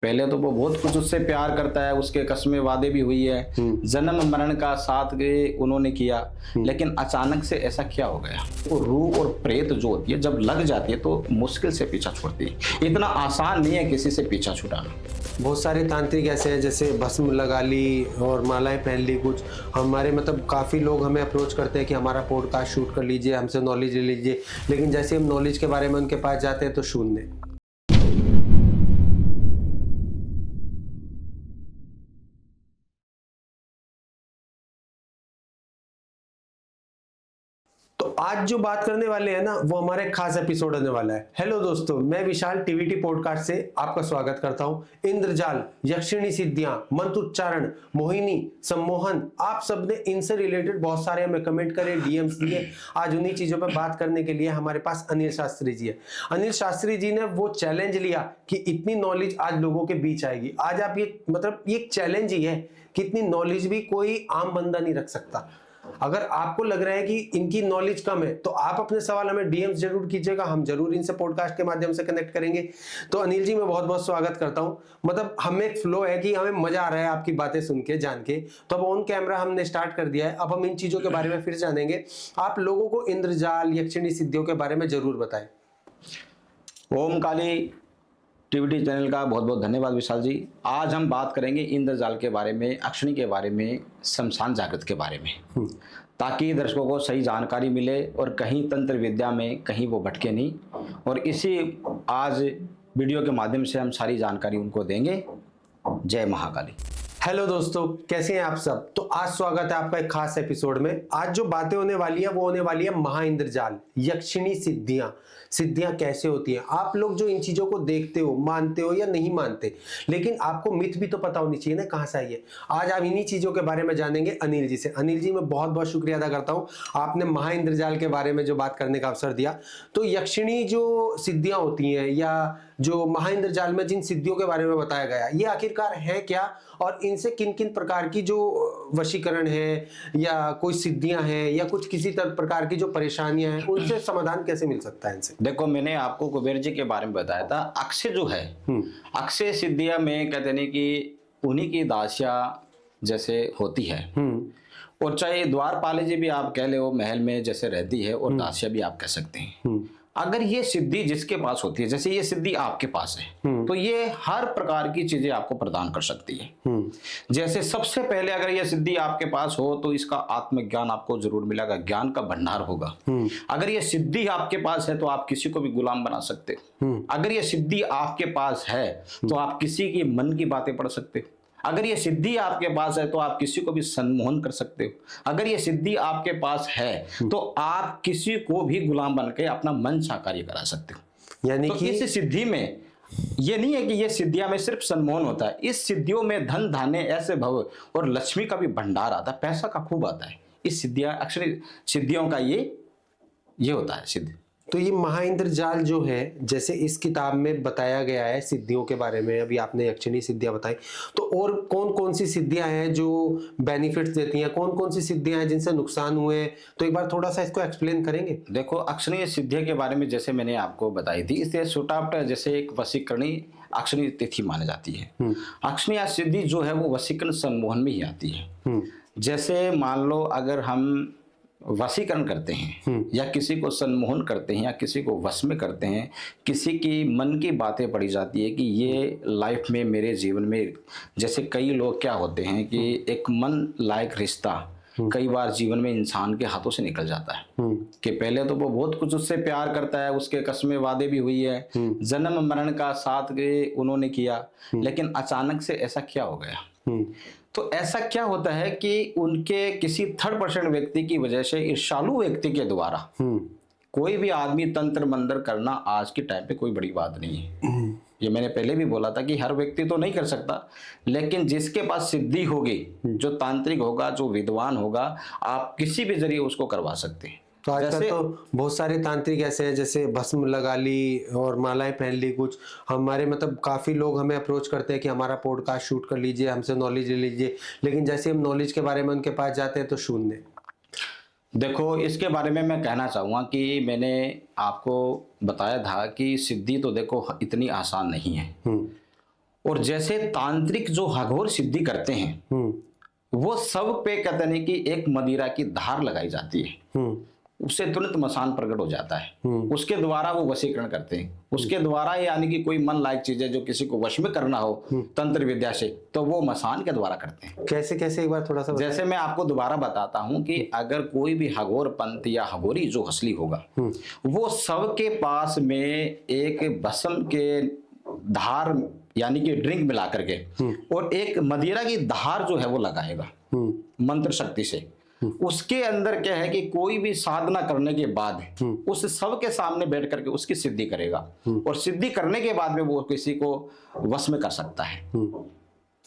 पहले तो वो बहुत कुछ उससे प्यार करता है, उसके कस्में वादे भी हुई है, जन्म मरण का साथ उन्होंने किया, लेकिन अचानक से ऐसा क्या हो गया। तो रूह और प्रेत जो होती है जब लग जाती है तो मुश्किल से पीछा छोड़ती है। इतना आसान नहीं है किसी से पीछा छुड़ाना। बहुत सारे तांत्रिक ऐसे हैं, जैसे भस्म लगा ली और मालाएं पहन ली। कुछ हमारे काफ़ी लोग हमें अप्रोच करते हैं कि हमारा पॉडकास्ट शूट कर लीजिए, हमसे नॉलेज ले लीजिए, लेकिन जैसे हम नॉलेज के बारे में उनके पास जाते हैं तो शून्य। तो आज जो बात करने वाले हैं ना, वो हमारे खास एपिसोड होने वाला है। हेलो दोस्तों, मैं विशाल टीवीटी पॉडकास्ट से आपका स्वागत करता हूं। इंद्रजाल, यक्षिणी सिद्धियां, मंत्रोच्चारण, मोहिनी, सम्मोहन, आप सबने इनसे रिलेटेड बहुत सारे हमें कमेंट करे, डीएम्स दिए। आज उन्हीं चीजों पर बात करने के लिए हमारे पास अनिल शास्त्री जी है। अनिल शास्त्री जी ने वो चैलेंज लिया कि इतनी नॉलेज आज लोगों के बीच आएगी। आज आप ये एक चैलेंज ही है कि इतनी नॉलेज भी कोई आम बंदा नहीं रख सकता। अगर आपको लग रहा है कि इनकी नॉलेज कम है तो आप अपने सवाल हमें डीएम्स जरूर कीजिएगा, हम जरूर इनसे पॉडकास्ट के माध्यम से कनेक्ट करेंगे। तो अनिल जी, मैं बहुत बहुत स्वागत करता हूं। हमें एक फ्लो है कि हमें मजा आ रहा है आपकी बातें सुन के, जान के। तो अब ऑन कैमरा हमने स्टार्ट कर दिया है, अब हम इन चीजों के बारे में फिर जानेंगे। आप लोगों को इंद्रजाल, यक्षिणी सिद्धियों के बारे में जरूर बताएं। ओम काली टीवीटी चैनल का बहुत बहुत धन्यवाद विशाल जी। आज हम बात करेंगे इंद्रजाल के बारे में, अक्षिणी के बारे में, शमशान जागृत के बारे में, ताकि दर्शकों को सही जानकारी मिले और कहीं तंत्र विद्या में कहीं वो भटके नहीं। और इसी आज वीडियो के माध्यम से हम सारी जानकारी उनको देंगे। जय महाकाली। हेलो दोस्तों, कैसे हैं आप सब। तो आज स्वागत है आपका एक खास एपिसोड में। आज जो बातें होने वाली है वो होने वाली है महा इंद्रजाल, यक्षिणी सिद्धियां। सिद्धियां कैसे होती हैं। आप लोग जो इन चीजों को देखते हो, मानते हो या नहीं मानते, लेकिन आपको मिथ भी तो पता होनी चाहिए ना, कहां से आई है। आज आप इन्हीं चीजों के बारे में जानेंगे अनिल जी से। अनिल जी, मैं बहुत बहुत शुक्रिया अदा करता हूं, आपने महा इंद्रजाल के बारे में जो बात करने का अवसर दिया। तो यक्षिणी जो सिद्धियां होती हैं या जो महा इंद्रजाल में जिन सिद्धियों के बारे में बताया गया, ये आखिरकार है क्या, और इनसे किन किन प्रकार की जो वशीकरण है या कोई सिद्धियां हैं या कुछ किसी प्रकार की जो परेशानियां हैं, उनसे समाधान कैसे मिल सकता है इनसे। देखो, मैंने आपको कुबेर जी के बारे में बताया था। अक्षय जो है, अक्षय सिद्धियां में कहते नहीं कि उन्हीं की दासिया जैसे होती है, और चाहे द्वारपाल जी भी आप कह लो, महल में जैसे रहती है, और दासिया भी आप कह सकते हैं। अगर ये सिद्धि जिसके पास होती है, जैसे ये सिद्धि आपके पास है, तो ये हर प्रकार की चीजें आपको प्रदान कर सकती है। जैसे सबसे पहले अगर ये सिद्धि आपके पास हो तो इसका आत्मज्ञान आपको जरूर मिलेगा, ज्ञान का भंडार होगा। अगर ये सिद्धि आपके पास है तो आप किसी को भी गुलाम बना सकते हो। अगर ये सिद्धि आपके पास है तो आप किसी की मन की बातें पढ़ सकते हो। अगर ये सिद्धि आपके पास है तो आप किसी को भी सम्मोहन कर सकते हो। अगर ये सिद्धि आपके पास है तो आप किसी को भी गुलाम बन के अपना मन साकारी करा सकते हो। यानी तो कि इस सिद्धि में ये नहीं है कि ये सिद्धियां में सिर्फ सम्मोहन होता है। इस सिद्धियों में धन, धान्य, ऐसे भव और लक्ष्मी का भी भंडार आता है, पैसा का खूब आता है। इस सिद्धियां, अक्षर सिद्धियों का ये होता है सिद्धि। तो ये महा इंद्रजाल जो है, जैसे इस किताब में बताया गया है सिद्धियों के बारे में, अभी आपने यक्षिणी सिद्धियां बताई, तो और कौन कौन सी सिद्धियां हैं जो बेनिफिट्स देती हैं, कौन कौन सी सिद्धियां हैं जिनसे नुकसान हुए, तो एक बार थोड़ा सा इसको एक्सप्लेन करेंगे। देखो, अक्षिणी सिद्धियों के बारे में जैसे मैंने आपको बताई थी, इससे सुटाप्ट जैसे एक वशीकरणी अक्षिणी तिथि मानी जाती है। अक्षिणी सिद्धि जो है वो वशीकरण सम्मोहन में ही आती है। जैसे मान लो, अगर हम वशीकरण करते हैं या किसी को सम्मोहन करते हैं या किसी को वश में करते हैं, किसी की मन की बातें पड़ी जाती है कि ये लाइफ में, मेरे जीवन में, जैसे कई लोग क्या होते हैं कि एक मन लायक रिश्ता कई बार जीवन में इंसान के हाथों से निकल जाता है कि पहले तो वो बहुत कुछ उससे प्यार करता है, उसके कस्में वादे भी हुई है, जन्म मरण का साथ उन्होंने किया, लेकिन अचानक से ऐसा क्या हो गया। तो ऐसा क्या होता है कि उनके किसी थर्ड पर्सन व्यक्ति की वजह से, ईर्ष्यालु व्यक्ति के द्वारा, कोई भी आदमी तंत्र मंत्र करना आज के टाइम पे कोई बड़ी बात नहीं है। ये मैंने पहले भी बोला था कि हर व्यक्ति तो नहीं कर सकता, लेकिन जिसके पास सिद्धि होगी, जो तांत्रिक होगा, जो विद्वान होगा, आप किसी भी जरिए उसको करवा सकते हैं। तो आजकल तो बहुत सारे तांत्रिक ऐसे हैं, जैसे भस्म लगा ली और मालाएं पहन ली। कुछ हमारे काफी लोग हमें अप्रोच करते हैं कि हमारा पॉडकास्ट शूट कर लीजिए, हमसे नॉलेज ले लीजिए, लेकिन जैसे हम नॉलेज के बारे में उनके पास जाते हैं तो शून्य। देखो, इसके बारे में मैं कहना चाहूँगा कि मैंने आपको बताया था कि सिद्धि तो देखो इतनी आसान नहीं है। और जैसे तांत्रिक जो हघोर सिद्धि करते हैं वो सब पे कहते हैं कि एक मदिरा की धार लगाई जाती है, उससे तुरंत मसान प्रकट हो जाता है, उसके द्वारा वो वशीकरण करते हैं, उसके द्वारा यानी कि कोई मन लायक चीज है जो किसी को वश में करना हो तंत्र विद्या से, तो वो मसान के द्वारा करते हैं। कैसे कैसे एक बार थोड़ा सा जैसे मैं आपको दोबारा बताता हूं कि अगर कोई भी हगोर पंथ या हगोरी जो हसली होगा वो सबके पास में एक भस्म के धार यानी कि ड्रिंक मिला करके और एक मदिरा की धार जो है वो लगाएगा मंत्र शक्ति से। उसके अंदर क्या है कि कोई भी साधना करने के बाद उस सब के सामने बैठ करके उसकी सिद्धि करेगा और सिद्धि करने के बाद में वो किसी को वश में कर सकता है।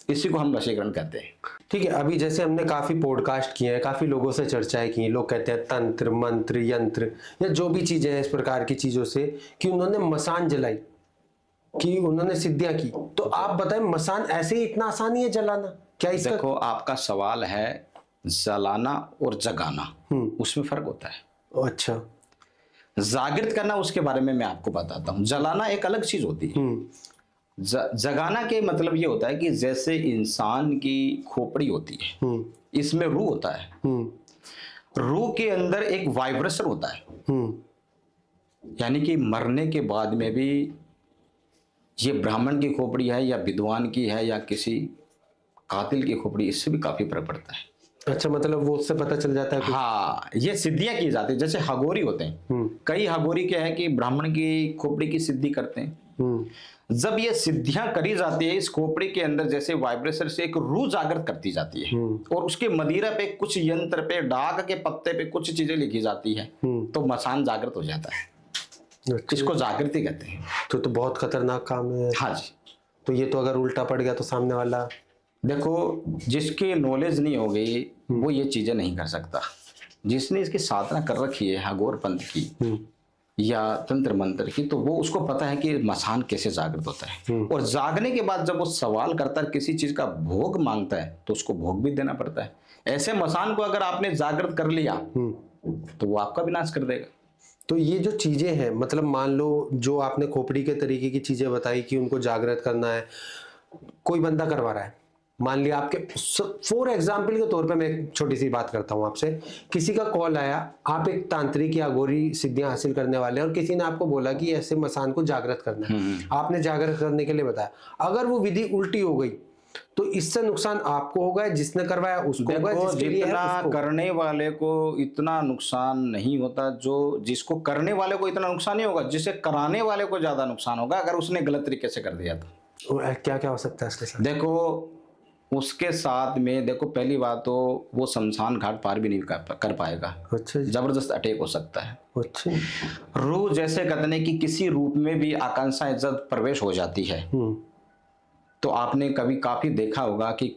इसी को हम वशीकरण कहते हैं। ठीक है, अभी जैसे हमने काफी पॉडकास्ट किए हैं, काफी लोगों से चर्चाएं की, लोग कहते हैं तंत्र मंत्र यंत्र या जो भी चीजें हैं इस प्रकार की चीजों से कि उन्होंने मसान जलाई, कि उन्होंने सिद्धियां की। तो आप बताएं मसान ऐसे ही इतना आसान ही है जलाना? क्या इसका देखो आपका सवाल है जलाना और जगाना, उसमें फर्क होता है। अच्छा, जागृत करना उसके बारे में मैं आपको बताता हूँ, जलाना एक अलग चीज होती है। जगाना के मतलब ये होता है कि जैसे इंसान की खोपड़ी होती है, इसमें रूह होता है, रूह के अंदर एक वाइब्रेशन होता है, यानी कि मरने के बाद में भी ये ब्राह्मण की खोपड़ी है या विद्वान की है या किसी कातिल की खोपड़ी, इससे भी काफी फर्क पड़ता है। अच्छा, मतलब वो उससे पता चल जाता है कुछ? हाँ, ये सिद्धियां की जाती है। जैसे हगोरी होते हैं, कई हगोरी क्या है कि ब्राह्मण की खोपड़ी की सिद्धि करते हैं। जब ये सिद्धियां करी जाती है, इस खोपड़ी के अंदर जैसे वाइब्रेशन से एक रूह जागृत करती जाती है और उसके मदिरा पे कुछ यंत्र पे डाक के पत्ते पे कुछ चीजें लिखी जाती है, तो मसान जागृत हो जाता है। अच्छा। इसको जागृति कहते हैं। तो बहुत खतरनाक काम है। हाँ जी। तो ये तो अगर उल्टा पड़ गया तो सामने वाला, देखो जिसकी नॉलेज नहीं होगी वो ये चीजें नहीं कर सकता। जिसने इसकी साधना कर रखी है हगोर पंथ की या तंत्र मंत्र की, तो वो उसको पता है कि मसान कैसे जागृत होता है। और जागने के बाद जब वो सवाल करता है, किसी चीज का भोग मांगता है, तो उसको भोग भी देना पड़ता है। ऐसे मसान को अगर आपने जागृत कर लिया तो वो आपका विनाश कर देगा। तो ये जो चीजें हैं, मतलब मान लो जो आपने खोपड़ी के तरीके की चीजें बताई कि उनको जागृत करना है, कोई बंदा करवा रहा है, मान लिया आपके, फॉर एग्जाम्पल के तौर पे मैं एक छोटी सी बात करता हूं आपसे, किसी का कॉल आया, आप एक तांत्रिक या अघोरी सिद्धियां हासिल करने वाले हैं और किसी ने आपको बोला कि ऐसे मसान को जागृत करना है, आपने जागृत करने के लिए बताया, अगर वो विधि उल्टी हो गई तो इससे नुकसान आपको होगा, जिसने करवाया उसको होगा, जिसके लिए है उसको। करने वाले को इतना नुकसान नहीं होता, जो जिसको करने वाले को इतना नुकसान नहीं होगा, जिसे कराने वाले को ज्यादा नुकसान होगा अगर उसने गलत तरीके से कर दिया तो। क्या क्या हो सकता है इसके साथ? देखो उसके साथ में, देखो पहली बात तो वो शमशान घाट पार भी नहीं कर पाएगा। अच्छा, जबरदस्त अटैक हो सकता है। अच्छा, रूह जैसे कहते हैं कि किसी रूप में भी आकांक्षाएं जब प्रवेश हो जाती है, तो आपने कभी काफी देखा होगा कि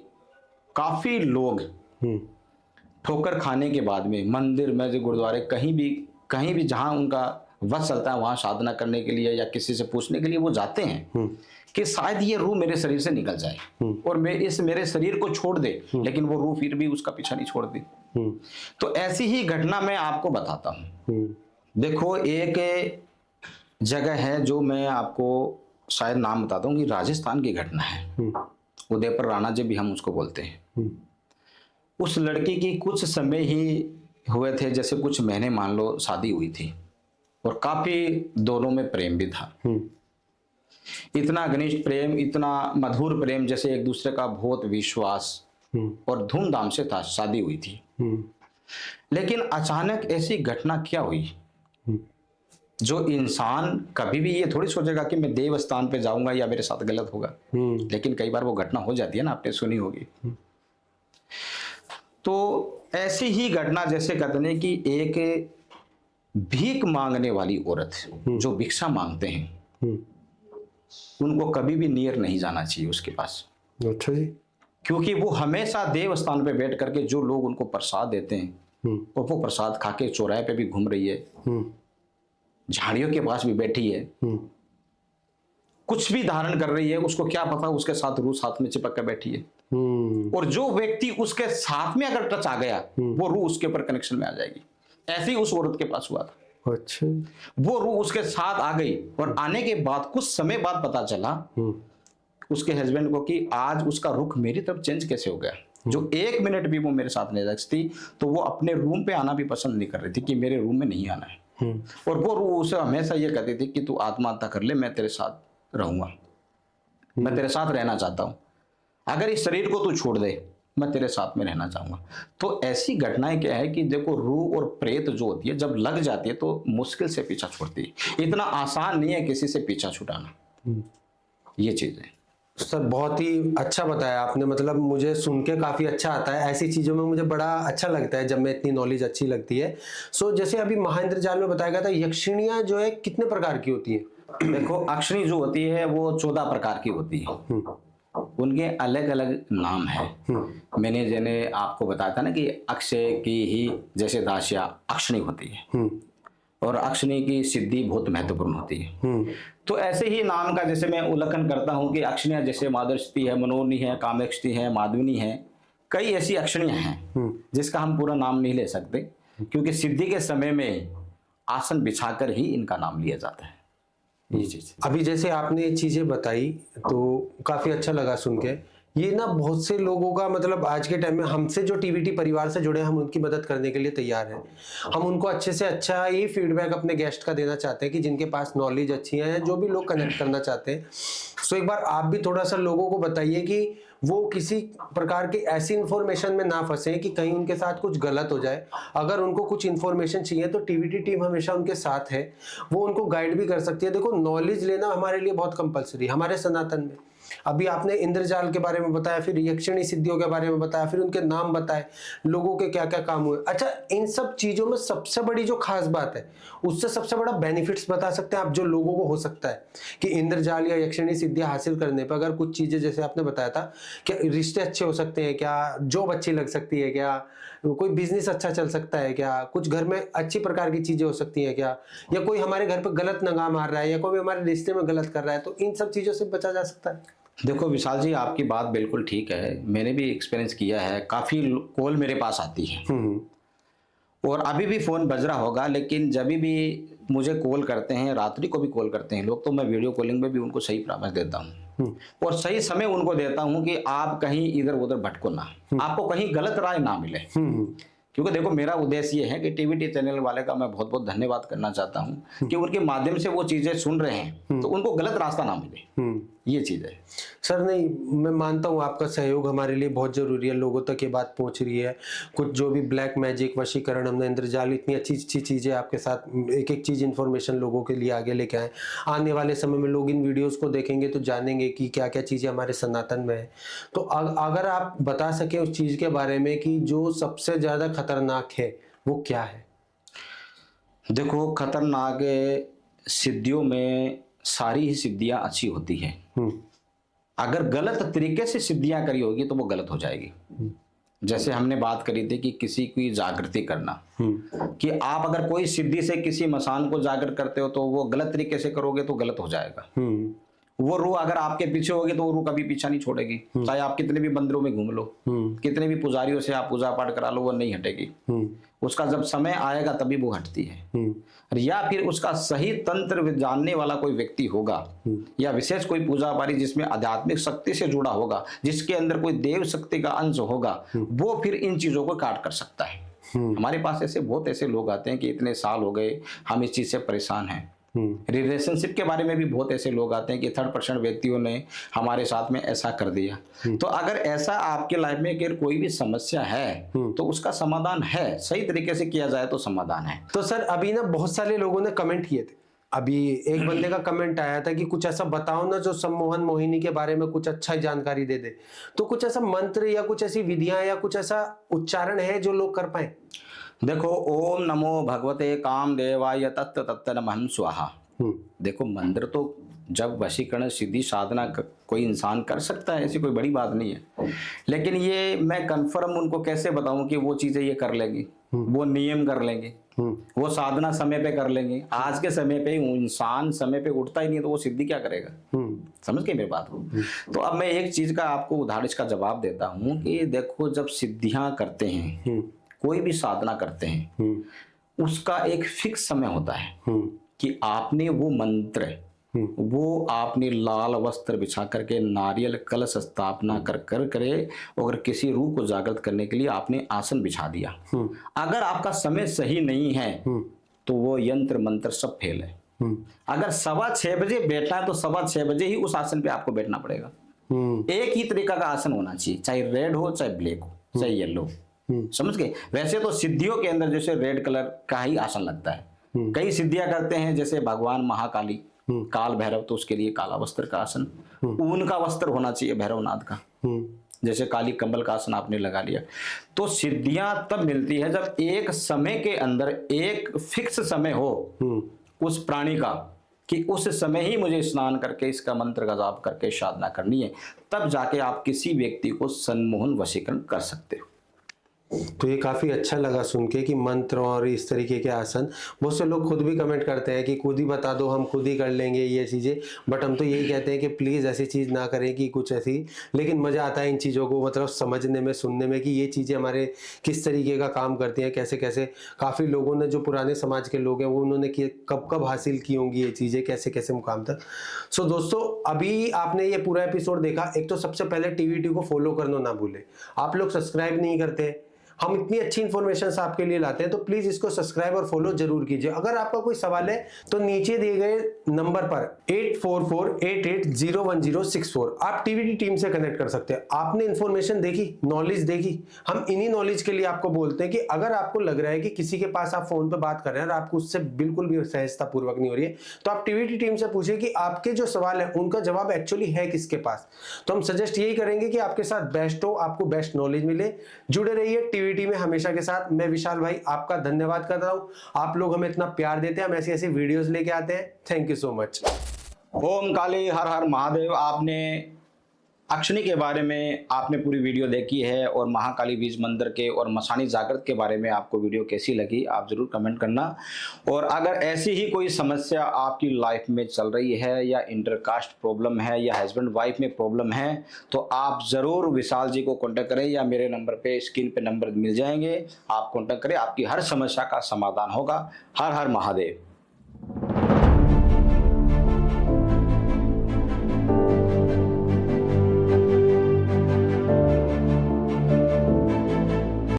काफी लोग ठोकर खाने के बाद में मंदिर मस्जिद गुरुद्वारे कहीं भी जहां उनका वश चलता है वहां साधना करने के लिए या किसी से पूछने के लिए वो जाते हैं कि शायद ये रूह मेरे शरीर से निकल जाए और मेरे शरीर को छोड़ दे, लेकिन वो रूह फिर भी उसका पीछा नहीं छोड़ती। तो ऐसी ही घटना मैं आपको बताता हूँ। देखो एक जगह है जो मैं आपको शायद नाम बताता हूँ कि राजस्थान की घटना है। उदयपुर राणा जी भी हम उसको बोलते हैं। उस लड़की की कुछ समय ही हुए थे, जैसे कुछ महीने मान लो शादी हुई थी और काफी दोनों में प्रेम भी था। इतना घनिष्ठ प्रेम, इतना मधुर प्रेम, जैसे एक दूसरे का बहुत विश्वास और धूमधाम से था, शादी हुई थी। लेकिन अचानक ऐसी घटना क्या हुई, जो इंसान कभी भी ये थोड़ी सोचेगा कि मैं देव स्थान पे जाऊंगा या मेरे साथ गलत होगा, लेकिन कई बार वो घटना हो जाती है ना, आपने सुनी होगी। तो ऐसी ही घटना जैसे कहते हैं कि एक भीख मांगने वाली औरत जो भिक्षा मांगते हैं, उनको कभी भी नियर नहीं जाना चाहिए उसके पास। अच्छा जी। क्योंकि वो हमेशा देव स्थान पे बैठ करके जो लोग उनको प्रसाद देते हैं और वो प्रसाद खा के चौराहे पे भी घूम रही है, झाड़ियों के पास भी बैठी है, कुछ भी धारण कर रही है, उसको क्या पता उसके साथ रूह साथ में चिपक कर बैठी है। और जो व्यक्ति उसके साथ में अगर टच आ गया, वो रूह उसके ऊपर कनेक्शन में आ जाएगी। ऐसे ही उस औरत के पास हुआ था। अच्छा। वो रूह उसके साथ आ गई और आने के बाद कुछ समय बाद पता चला उसके हस्बैंड को कि आज उसका रुख मेरी तरफ चेंज कैसे हो गया, जो 1 मिनट भी वो मेरे साथ नहीं रह सकती, तो वो अपने रूम पे आना भी पसंद नहीं कर रही थी कि मेरे रूम में नहीं आना है। और वो उसे हमेशा ये कहती थी कि तू आत्महत्या कर ले, मैं तेरे साथ रहूंगा, मैं तेरे साथ रहना चाहता हूँ, अगर इस शरीर को तू छोड़ दे मैं तेरे साथ में रहना चाहूंगा। तो ऐसी घटनाएं क्या है कि देखो, रूह और प्रेत जो होती है जब लग जाती है तो मुश्किल से पीछा छोड़ती है, इतना आसान नहीं है किसी से पीछा छुड़ाना, ये चीज है। सर बहुत ही अच्छा बताया आपने, मतलब मुझे सुन के काफी अच्छा आता है, ऐसी चीजों में मुझे बड़ा अच्छा लगता है जब मैं इतनी नॉलेज अच्छी लगती है। सो जैसे अभी महाइंद्रजाल में बताया गया था, यक्षिणियां जो है कितने प्रकार की होती है? देखो, अक्षनी जो होती है वो 14 प्रकार की होती है, उनके अलग अलग नाम है। मैंने जैसे आपको बताया था ना कि अक्षय की ही जैसे दासिया अक्षनी होती है, और अक्षनी की सिद्धि बहुत महत्वपूर्ण होती है। तो ऐसे ही नाम का जैसे मैं उल्लेखन करता हूँ कि अक्षणियाँ जैसे माधुष्टी है, मनोरनी है, कामेष्टि है, माधविनी है, कई ऐसी अक्षणियाँ हैं जिसका हम पूरा नाम नहीं ले सकते, क्योंकि सिद्धि के समय में आसन बिछाकर ही इनका नाम लिया जाता है। ये चीज अभी जैसे आपने ये चीजें बताई तो काफी अच्छा लगा सुन के। ये ना बहुत से लोगों का मतलब आज के टाइम में हमसे जो टीवीटी परिवार से जुड़े हैं, हम उनकी मदद करने के लिए तैयार हैं। हम उनको अच्छे से अच्छा ये फीडबैक अपने गेस्ट का देना चाहते हैं कि जिनके पास नॉलेज अच्छी है, जो भी लोग कनेक्ट करना चाहते हैं। सो एक बार आप भी थोड़ा सा लोगों को बताइए कि वो किसी प्रकार की ऐसी इंफॉर्मेशन में ना फंसे कि कहीं उनके साथ कुछ गलत हो जाए। अगर उनको कुछ इंफॉर्मेशन चाहिए तो टीवीटी टीम हमेशा उनके साथ है, वो उनको गाइड भी कर सकती है। देखो, नॉलेज लेना हमारे लिए बहुत कंपलसरी है हमारे सनातन में। अभी आपने इंद्रजाल के बारे में बताया, फिर यक्षिणी सिद्धियों के बारे में बताया, फिर उनके नाम बताए, लोगों के क्या क्या काम हुए। अच्छा, इन सब चीजों में सबसे बड़ी जो खास बात है, उससे सबसे बड़ा बेनिफिट्स बता सकते हैं आप जो लोगों को हो सकता है कि इंद्रजाल या यक्षिणी सिद्धियां हासिल करने पर अगर कुछ चीजें जैसे आपने बताया था, क्या रिश्ते अच्छे हो सकते हैं, क्या जॉब अच्छी लग सकती है, क्या कोई बिजनेस अच्छा चल सकता है, क्या कुछ घर में अच्छी प्रकार की चीजें हो सकती है क्या, या कोई हमारे घर पर गलत नगाह मार रहा है, या कोई हमारे रिश्ते में गलत कर रहा है, तो इन सब चीजों से बचा जा सकता है। देखो विशाल जी, आपकी बात बिल्कुल ठीक है, मैंने भी एक्सपीरियंस किया है, काफ़ी कॉल मेरे पास आती है और अभी भी फ़ोन बज रहा होगा, लेकिन जब भी मुझे कॉल करते हैं, रात्रि को भी कॉल करते हैं लोग, तो मैं वीडियो कॉलिंग में भी उनको सही परामर्श देता हूँ और सही समय उनको देता हूँ कि आप कहीं इधर उधर भटको ना, आपको कहीं गलत राय ना मिले। क्योंकि देखो, मेरा उद्देश्य ये है कि टीवीटी चैनल वाले का मैं बहुत बहुत धन्यवाद करना चाहता हूँ कि उनके माध्यम से वो चीज़ें सुन रहे हैं तो उनको गलत रास्ता ना मिले, ये चीज़ है। सर नहीं, मैं मानता हूँ आपका सहयोग हमारे लिए बहुत जरूरी है, लोगों तक ये बात पहुँच रही है। कुछ जो भी ब्लैक मैजिक, वशीकरण, हमने इंद्रजाल, इतनी अच्छी अच्छी चीज़ें आपके साथ, एक एक चीज़ इन्फॉर्मेशन लोगों के लिए आगे लेके आए। आने वाले समय में लोग इन वीडियोज़ को देखेंगे तो जानेंगे कि क्या क्या चीज़ें हमारे सनातन में है। तो अगर आप बता सकें उस चीज़ के बारे में कि जो सबसे ज़्यादा खतरनाक है वो क्या है? देखो, खतरनाक सिद्धियों में सारी ही सिद्धियां अच्छी होती हैं, अगर गलत तरीके से सिद्धियां करी होगी तो वो गलत हो जाएगी। जैसे हमने बात करी थी कि किसी की जागृति करना, कि आप अगर कोई सिद्धि से किसी मसान को जागृत करते हो तो वो गलत तरीके से करोगे तो गलत हो जाएगा। वो रूह अगर आपके पीछे होगी तो वो रूह कभी पीछा नहीं छोड़ेगी, चाहे आप कितने भी मंदिरों में घूम लो, कितने भी पुजारियों से आप पूजा पाठ करा लो, वो नहीं हटेगी। उसका जब समय आएगा तभी वो हटती है। या फिर उसका सही तंत्र जानने वाला कोई व्यक्ति होगा या विशेष कोई पूजा पारी जिसमें आध्यात्मिक शक्ति से जुड़ा होगा, जिसके अंदर कोई देव शक्ति का अंश होगा, वो फिर इन चीजों को काट कर सकता है। हमारे पास ऐसे बहुत ऐसे लोग आते हैं कि इतने साल हो गए हम इस चीज से परेशान हैं। रिलेशनशिप के बारे में भी बहुत ऐसे लोग आते हैं कि 3rd-पर्सन व्यक्तियों ने हमारे साथ में ऐसा कर दिया। तो अगर ऐसा आपके लाइफ में अगर कोई भी समस्या है तो उसका समाधान है, सही तरीके से किया जाए तो समाधान है। तो सर अभी ना बहुत सारे लोगों ने कमेंट किए थे, अभी एक बंदे का कमेंट आया था कि कुछ ऐसा बताओ ना जो सम्मोहन मोहिनी के बारे में कुछ अच्छा जानकारी दे दे। तो कुछ ऐसा मंत्र या कुछ ऐसी विधियां या कुछ ऐसा उच्चारण है जो लोग कर पाए? देखो, ओम नमो भगवते कामदेवाय तत्त तत्त नमः स्वाहा। देखो, मंत्र तो जब वशीकरण सिद्धि साधना कोई इंसान कर सकता है, ऐसी कोई बड़ी बात नहीं है, लेकिन ये मैं कंफर्म उनको कैसे बताऊं कि वो चीजें ये कर लेंगी, वो नियम कर लेंगे, वो साधना समय पे कर लेंगे। आज के समय पे इंसान समय पे उठता ही नहीं तो वो सिद्धि क्या करेगा? समझ गए मेरी बात को? तो अब मैं एक चीज का आपको उदाहरण इसका जवाब देता हूँ कि देखो, जब सिद्धियां करते हैं, कोई भी साधना करते हैं, उसका एक फिक्स समय होता है कि आपने वो मंत्र वो आपने लाल वस्त्र बिछा करके नारियल कलश स्थापना कर कर करे, और किसी रूह को जागृत करने के लिए आपने आसन बिछा दिया। अगर आपका समय सही नहीं है तो वो यंत्र मंत्र सब फेल है। अगर 6:15 बजे बैठना है तो 6:15 बजे ही उस आसन पे आपको बैठना पड़ेगा। एक ही तरीका का आसन होना चाहिए, चाहे रेड हो, चाहे ब्लैक हो, चाहे येलो। समझ गए? वैसे तो सिद्धियों के अंदर जैसे रेड कलर का ही आसन लगता है। कई सिद्धियां करते हैं, जैसे भगवान महाकाली, काल भैरव, तो उसके लिए काला वस्त्र का आसन, ऊन का वस्त्र होना चाहिए भैरवनाथ का। जैसे काली कंबल का आसन आपने लगा लिया। तो सिद्धियां तब मिलती है जब एक समय के अंदर एक फिक्स समय हो उस प्राणी का, कि उस समय ही मुझे स्नान करके इसका मंत्र का जाप करके साधना करनी है, तब जाके आप किसी व्यक्ति को सम्मोहन वशीकरण कर सकते हो। तो ये काफ़ी अच्छा लगा सुन के कि मंत्र और इस तरीके के आसन, बहुत से लोग खुद भी कमेंट करते हैं कि खुद ही बता दो, हम खुद ही कर लेंगे ये चीज़ें, बट हम तो यही कहते हैं कि प्लीज़ ऐसी चीज़ ना करें कि कुछ ऐसी, लेकिन मज़ा आता है इन चीज़ों को मतलब समझने में, सुनने में कि ये चीज़ें हमारे किस तरीके का काम करती हैं, कैसे कैसे। काफ़ी लोगों ने, जो पुराने समाज के लोग हैं, वो उन्होंने कब कब हासिल की होंगी ये चीज़ें, कैसे कैसे मुकाम तक। सो दोस्तों, अभी आपने ये पूरा एपिसोड देखा। एक तो सबसे पहले टीवीटी को फॉलो करना ना भूलें। आप लोग सब्सक्राइब नहीं करते, हम इतनी अच्छी इन्फॉर्मेशन आपके लिए लाते हैं, तो प्लीज इसको सब्सक्राइब और फॉलो जरूर कीजिए। अगर आपका कोई सवाल है तो नीचे दिए गए नंबर पर 8448801064 आप टीवीटी टीम से कनेक्ट कर सकते हैं। आपने इन्फॉर्मेशन देखी, नॉलेज देखी, हम इन्हीं नॉलेज के लिए आपको बोलते हैं कि अगर आपको लग रहा है कि किसी के पास आप फोन पर बात कर रहे हैं और आपको उससे बिल्कुल भी सहजता पूर्वक नहीं हो रही है, तो आप टीवीटी टीम से पूछिए कि आपके जो सवाल है उनका जवाब एक्चुअली है किसके पास। तो हम सजेस्ट यही करेंगे कि आपके साथ बेस्ट हो, आपको बेस्ट नॉलेज मिले। जुड़े रहिए टीवीटी में हमेशा के साथ। मैं विशाल भाई आपका धन्यवाद करता हूं, आप लोग हमें इतना प्यार देते हैं, हम ऐसी ऐसी वीडियोस लेके आते हैं। Thank you so much. Om Kali हर हर महादेव। आपने अक्षनी के बारे में आपने पूरी वीडियो देखी है, और महाकाली बीज मंदिर के और मसानी जागृत के बारे में आपको वीडियो कैसी लगी आप ज़रूर कमेंट करना। और अगर ऐसी ही कोई समस्या आपकी लाइफ में चल रही है, या इंटरकास्ट प्रॉब्लम है, या हस्बैंड वाइफ में प्रॉब्लम है, तो आप ज़रूर विशाल जी को कॉन्टैक्ट करें, या मेरे नंबर पे, स्क्रीन पे नंबर मिल जाएंगे, आप कॉन्टैक्ट करें, आपकी हर समस्या का समाधान होगा। हर हर महादेव।